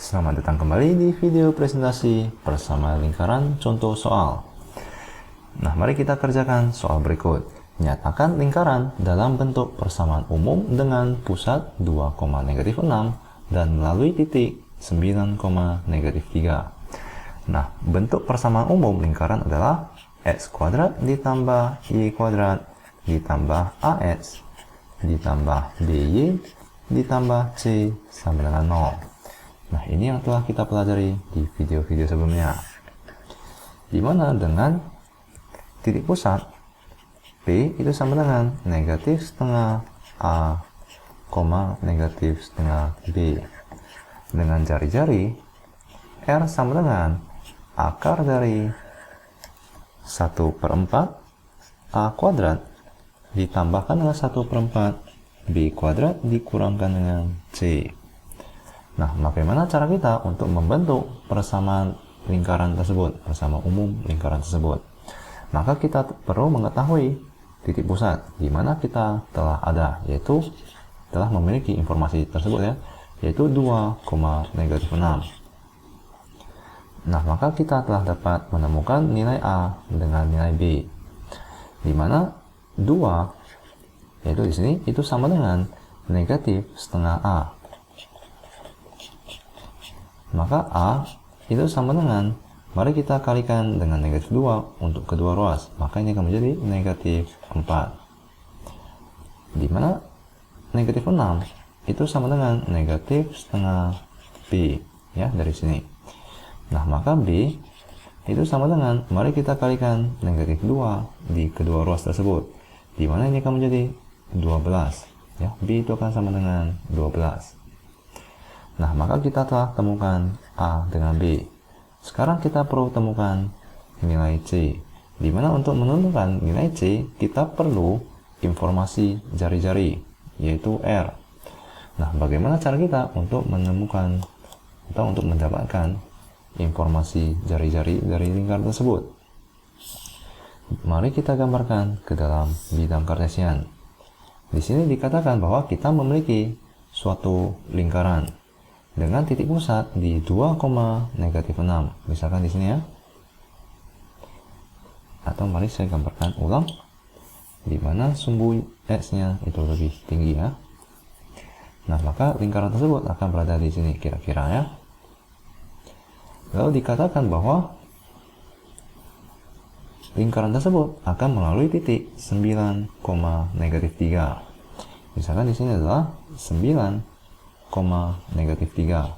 Selamat datang kembali di video presentasi bersama lingkaran contoh soal. Nah, mari kita kerjakan soal berikut. Nyatakan lingkaran dalam bentuk persamaan umum dengan pusat 2,-6 dan melalui titik 9,-3. Nah, bentuk persamaan umum lingkaran adalah x kuadrat ditambah y kuadrat ditambah ax ditambah by ditambah c sama dengan 0. Nah, ini yang telah kita pelajari di video-video sebelumnya. Dimana dengan titik pusat P itu sama dengan negatif setengah A, negatif setengah B. Dengan jari-jari, R sama dengan akar dari 1/4 A kuadrat ditambahkan dengan 1/4 B kuadrat dikurangkan dengan C. Nah, bagaimana cara kita untuk membentuk persamaan lingkaran tersebut, persamaan umum lingkaran tersebut? Maka kita perlu mengetahui titik pusat di mana kita telah ada, yaitu telah memiliki informasi tersebut ya, yaitu 2,-6. Nah, maka kita telah dapat menemukan nilai A dengan nilai B, di mana 2 yaitu di sini itu sama dengan negatif setengah A. Maka A itu sama dengan, mari kita kalikan dengan negatif 2 untuk kedua ruas, maka ini akan menjadi negatif 4. Dimana negatif 6 itu sama dengan negatif setengah B, ya, dari sini. Nah, maka B itu sama dengan, mari kita kalikan negatif 2 di kedua ruas tersebut, dimana ini akan menjadi 12, ya, B itu akan sama dengan 12. Nah, maka kita telah temukan A dengan B. Sekarang kita perlu temukan nilai C. Di mana untuk menentukan nilai C, kita perlu informasi jari-jari, yaitu R. Nah, bagaimana cara kita untuk menemukan atau untuk mendapatkan informasi jari-jari dari lingkaran tersebut? Mari kita gambarkan ke dalam bidang kartesian. Di sini dikatakan bahwa kita memiliki suatu lingkaran dengan titik pusat di 2,-6. Misalkan di sini ya. Atau mari saya gambarkan ulang, di mana sumbu x-nya itu lebih tinggi ya. Nah, maka lingkaran tersebut akan berada di sini kira-kira ya. Lalu dikatakan bahwa lingkaran tersebut akan melalui titik 9,-3. Misalkan di sini adalah 9,-3.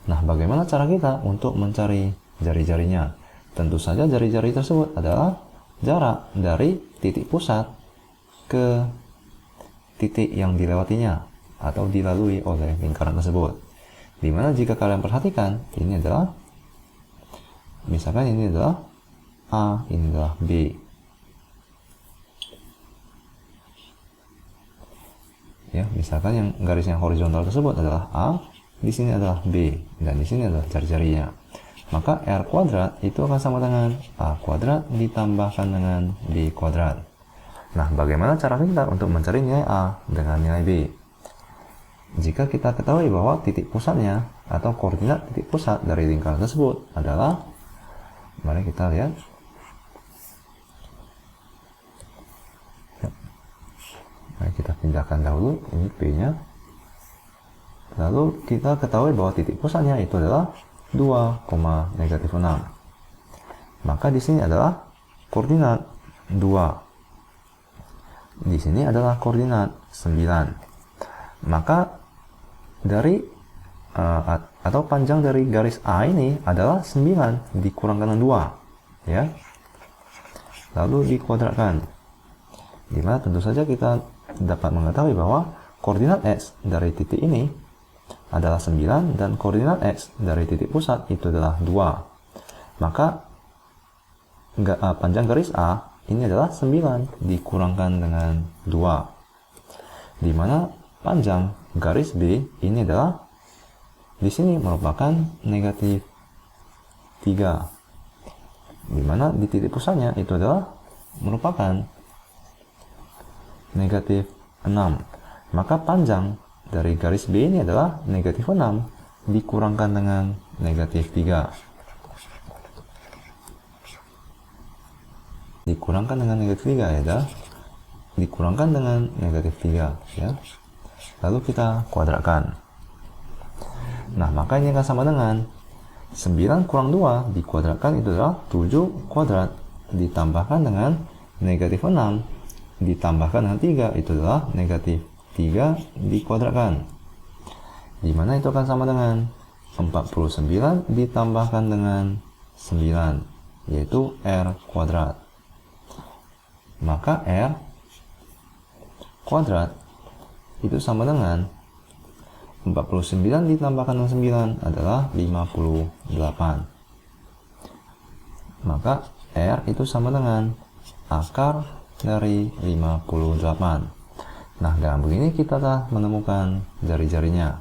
Nah, bagaimana cara kita untuk mencari jari-jarinya? Tentu saja jari-jari tersebut adalah jarak dari titik pusat ke titik yang dilewatinya atau dilalui oleh lingkaran tersebut. Dimana jika kalian perhatikan, ini adalah, misalkan ini adalah A, ini adalah B. Ya, misalkan yang garis yang horizontal tersebut adalah A, di sini adalah B, dan di sini adalah jari-jarinya. Maka R kuadrat itu akan sama dengan A kuadrat ditambahkan dengan B kuadrat. Nah, bagaimana cara kita untuk mencari nilai A dengan nilai B? Jika kita ketahui bahwa titik pusatnya atau koordinat titik pusat dari lingkaran tersebut adalah, mari kita lihat. Mari kita pindahkan dahulu ini P-nya. Lalu kita ketahui bahwa titik pusatnya itu adalah 2,-6. Maka di sini adalah koordinat 2. Di sini adalah koordinat 9. Maka dari atau panjang dari garis A ini adalah 9 dikurangkan dengan 2, ya. Lalu dikuadratkan. Dimana tentu saja kita dapat mengetahui bahwa koordinat X dari titik ini adalah 9 dan koordinat X dari titik pusat itu adalah 2. Maka panjang garis A ini adalah 9 dikurangkan dengan 2. Dimana panjang garis B ini adalah di sini merupakan negatif 3. Dimana di titik pusatnya itu adalah merupakan negatif 6. Maka panjang dari garis B ini adalah negatif 6 dikurangkan dengan negatif 3. Dikurangkan dengan negatif 3 ya, dikurangkan dengan negatif 3 ya. Lalu kita kuadratkan. Nah, maka ini akan sama dengan 9 kurang 2 dikuadratkan itu adalah 7 kuadrat ditambahkan dengan negatif 6 ditambahkan dengan 3 itu adalah negatif 3 dikuadratkan. Dimana itu akan sama dengan 49 ditambahkan dengan 9 yaitu R kuadrat. Maka R kuadrat itu sama dengan 49 ditambahkan dengan 9 adalah 58. Maka R itu sama dengan akar dari 58. Nah, dengan begini kita telah menemukan jari-jarinya.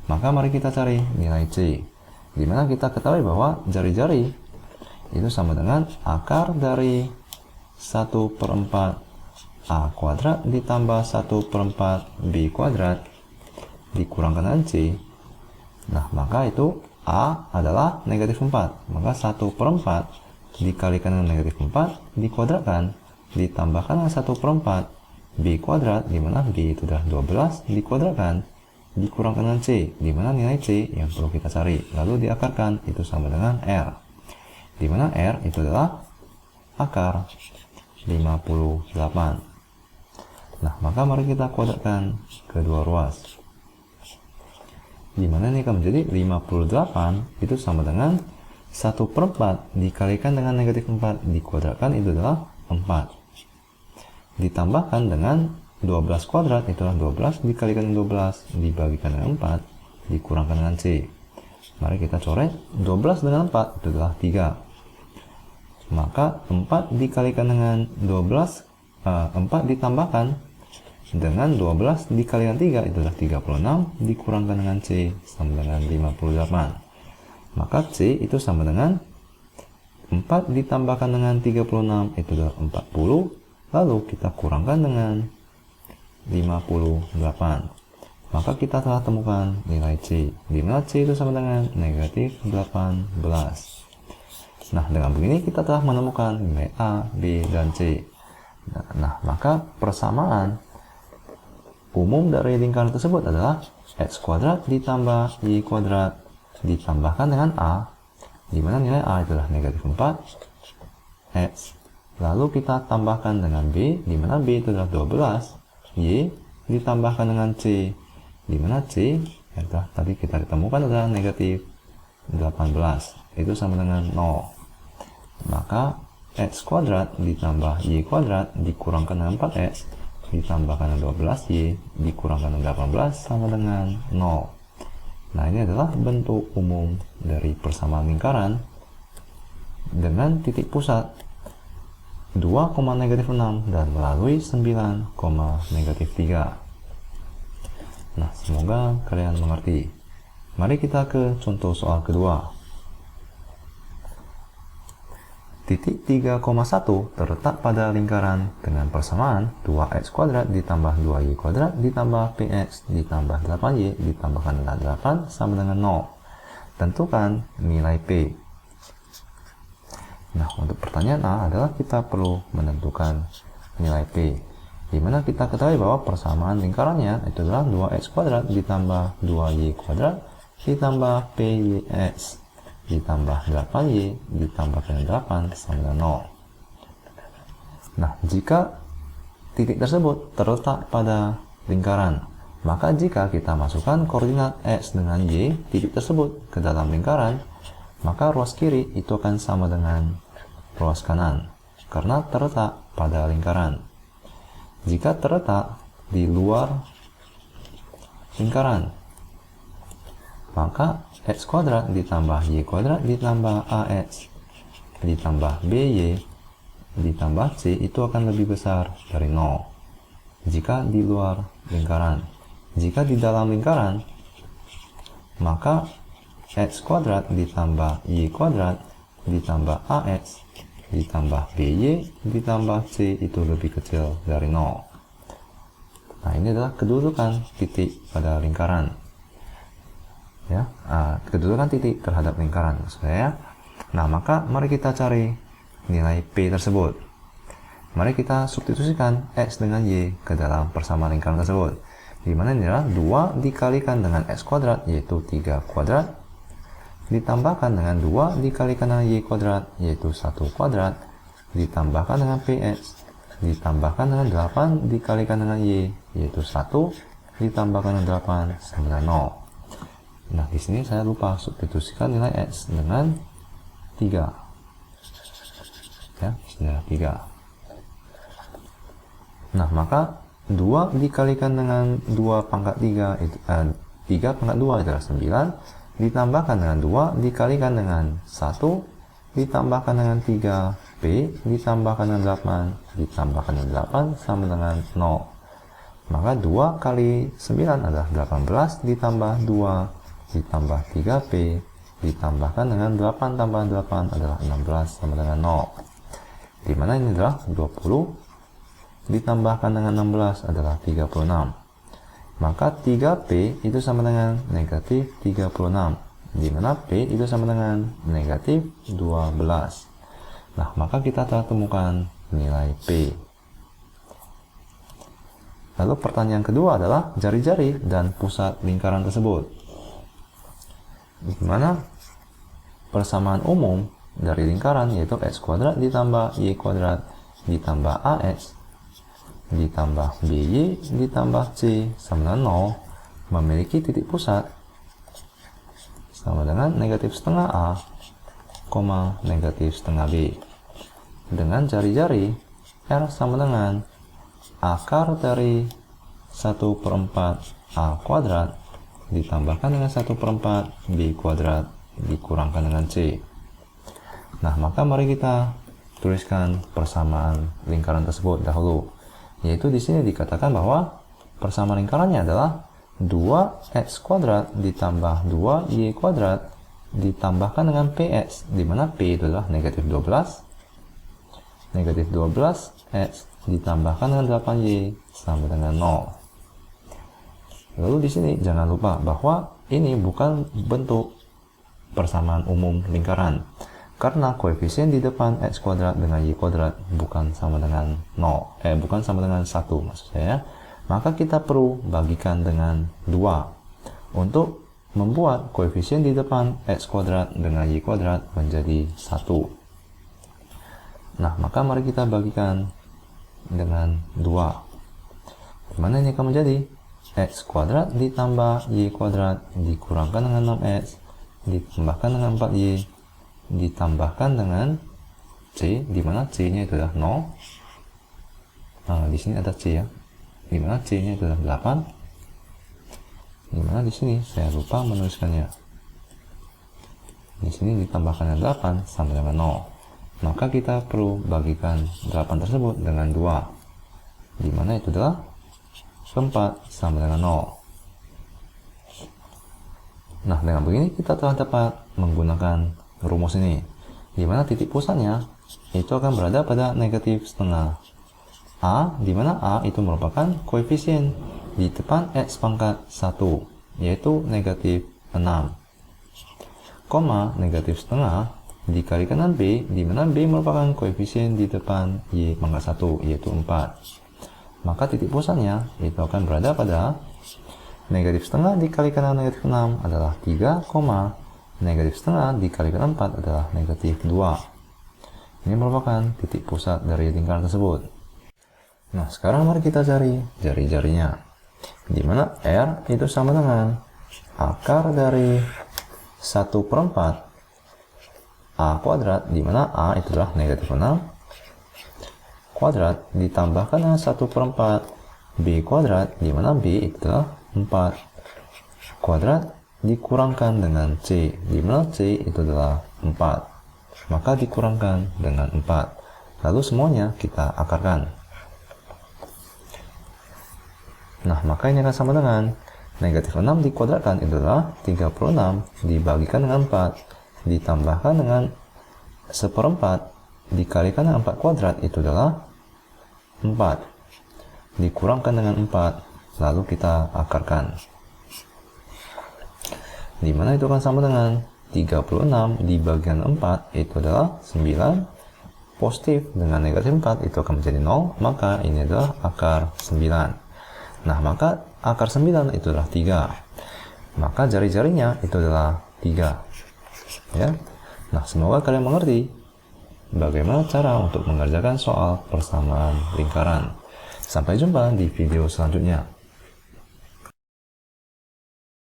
Maka mari kita cari nilai C. Dimana kita ketahui bahwa jari-jari itu sama dengan akar dari 1/4 A kuadrat ditambah 1/4 B kuadrat dikurangkan dengan C. Nah, maka itu A adalah negatif 4. Maka 1/4 dikalikan dengan negatif 4 dikuadratkan ditambahkan dengan 1/4 B kuadrat, dimana B itu adalah 12 dikuadratkan dikurangkan dengan C, dimana nilai C yang perlu kita cari. Lalu diakarkan, itu sama dengan R. Dimana R itu adalah akar 58. Nah, maka mari kita kuadratkan kedua ruas. Dimana ini akan menjadi 58 itu sama dengan 1/4 dikalikan dengan negatif 4 dikuadratkan itu adalah 4. Ditambahkan dengan 12 kuadrat itu adalah 12 dikalikan dengan 12 dibagikan dengan 4 dikurangkan dengan C. Mari kita coret 12 dengan 4 itu adalah 3. Maka 4 dikalikan dengan 12 4 ditambahkan dengan 12 dikalikan 3 itu adalah 36 dikurangkan dengan C sama dengan 58. Maka C itu sama dengan 4 ditambahkan dengan 36 itu adalah 40. Lalu kita kurangkan dengan 58. Maka kita telah temukan nilai C, di mana C itu sama dengan negatif 18. Nah, dengan begini kita telah menemukan nilai A, B, dan C. Nah, maka persamaan umum dari lingkaran tersebut adalah X kuadrat ditambah Y kuadrat ditambahkan dengan A, di mana nilai A adalah negatif 4 X. Lalu kita tambahkan dengan B, di mana B itu adalah 12 Y ditambahkan dengan C, di mana C yang tadi kita ditemukan adalah negatif 18, itu sama dengan 0. Maka X kuadrat ditambah Y kuadrat dikurangkan dengan 4X ditambahkan dengan 12Y dikurangkan dengan 18 sama dengan 0. Nah, ini adalah bentuk umum dari persamaan lingkaran dengan titik pusat 2, negatif 6 dan melalui 9, negatif 3. Nah, semoga kalian mengerti. Mari kita ke contoh soal kedua. Titik 3,1 terletak pada lingkaran dengan persamaan 2x kuadrat ditambah 2y kuadrat ditambah px ditambah 8y ditambahkan dengan 8 sama dengan 0. Tentukan nilai P. Nah, untuk pertanyaan A adalah kita perlu menentukan nilai P, di mana kita ketahui bahwa persamaan lingkarannya itu adalah 2x kuadrat ditambah 2y kuadrat ditambah px ditambah 8y ditambah dengan 8 sama dengan 0. Nah, jika titik tersebut terletak pada lingkaran, maka jika kita masukkan koordinat x dengan y titik tersebut ke dalam lingkaran, maka ruas kiri itu akan sama dengan ruas kanan karena terletak pada lingkaran. Jika terletak di luar lingkaran, maka x kuadrat ditambah y kuadrat ditambah ax ditambah by ditambah c itu akan lebih besar dari 0 jika di luar lingkaran. Jika di dalam lingkaran, maka x kuadrat ditambah y kuadrat ditambah ax ditambah by ditambah c itu lebih kecil dari 0. Nah, ini adalah kedudukan titik pada lingkaran. Ya, kedudukan titik terhadap lingkaran maksud saya. Nah, maka mari kita cari nilai P tersebut. Mari kita substitusikan X dengan Y ke dalam persamaan lingkaran tersebut. Di mana ini adalah 2 dikalikan dengan X kuadrat, yaitu 3 kuadrat, ditambahkan dengan 2 dikalikan dengan Y kuadrat, yaitu 1 kuadrat, ditambahkan dengan PX, ditambahkan dengan 8 dikalikan dengan Y, yaitu 1, ditambahkan dengan 8 sama dengan 0. Nah, di sini saya lupa substitusikan nilai X dengan 3. Ya, nilai 3. Nah, maka 2 dikalikan dengan 2 pangkat 3 itu 3 pangkat 2 adalah 9, ditambahkan dengan 2 dikalikan dengan 1, ditambahkan dengan 3P, ditambahkan dengan 8, ditambahkan dengan 8 sama dengan 0. Maka 2 kali 9 adalah 18, ditambah 2 ditambah 3P, ditambahkan dengan 8 tambah 8 adalah 16 sama dengan 0. Dimana ini adalah 20, ditambahkan dengan 16 adalah 36. Maka 3P itu sama dengan negatif 36. Dimana P itu sama dengan negatif 12. Nah, maka kita telah temukan nilai P. Lalu pertanyaan kedua adalah jari-jari dan pusat lingkaran tersebut. Dimana persamaan umum dari lingkaran yaitu X kuadrat ditambah Y kuadrat ditambah AX ditambah BY ditambah C sama dengan 0 memiliki titik pusat sama dengan negatif setengah A, negatif setengah B. Dengan jari-jari R sama dengan akar dari 1/4 A kuadrat ditambahkan dengan 1/4 B kuadrat dikurangkan dengan C. Nah, maka mari kita tuliskan persamaan lingkaran tersebut dahulu. Yaitu di sini dikatakan bahwa persamaan lingkarannya adalah 2x kuadrat ditambah 2y kuadrat ditambahkan dengan px, di mana p itu adalah negatif 12. Negatif 12x ditambahkan dengan 8y sama dengan 0. Lalu di sini jangan lupa bahwa ini bukan bentuk persamaan umum lingkaran. Karena koefisien di depan x kuadrat dengan y kuadrat bukan sama dengan 0, bukan sama dengan 1 maksud saya. Maka kita perlu bagikan dengan 2 untuk membuat koefisien di depan x kuadrat dengan y kuadrat menjadi 1. Nah, maka mari kita bagikan dengan 2. Dimana ini akan menjadi x kuadrat ditambah y kuadrat dikurangkan dengan 6x ditambahkan dengan 4y ditambahkan dengan c, di mana c nya itu adalah 0. Nah, di sini ada c ya, di mana c nya itu adalah 8, di mana di sini saya lupa menuliskannya. Di sini ditambahkan dengan 8 sama dengan 0. Maka kita perlu bagikan 8 tersebut dengan 2, di mana itu adalah 4 sama dengan 0. Nah, dengan begini kita telah dapat menggunakan rumus ini, di mana titik pusatnya itu akan berada pada negatif setengah A, di mana A itu merupakan koefisien di depan x pangkat 1, yaitu negatif 6, negatif setengah dikalikan dengan B, di mana B merupakan koefisien di depan y pangkat 1, yaitu 4. Maka titik pusatnya itu akan berada pada negatif setengah dikalikan dengan negatif 6 adalah 3, negatif setengah dikalikan 4 adalah negatif 2. Ini merupakan titik pusat dari lingkaran tersebut. Nah, sekarang mari kita cari jari-jarinya. Di mana R itu sama dengan akar dari 1/4 A kuadrat, di mana A itu adalah negatif 6 kuadrat ditambahkan dengan 1/4 B kuadrat, di mana B itu adalah 4 kuadrat dikurangkan dengan C, di mana C itu adalah 4. Maka dikurangkan dengan 4. Lalu semuanya kita akarkan. Nah, maka ini akan sama dengan negatif 6 dikuadratkan itu adalah 36 dibagikan dengan 4 ditambahkan dengan 1/4 dikalikan dengan 4 kuadrat itu adalah 4 dikurangkan dengan 4 lalu kita akarkan. Dimana itu akan sama dengan 36 dibagikan 4 itu adalah 9, positif dengan negatif 4 itu akan menjadi 0, maka ini adalah akar 9. Nah, maka akar 9 itu adalah 3. Maka jari-jarinya itu adalah 3. Ya. Nah, semoga kalian mengerti bagaimana cara untuk mengerjakan soal persamaan lingkaran. Sampai jumpa di video selanjutnya.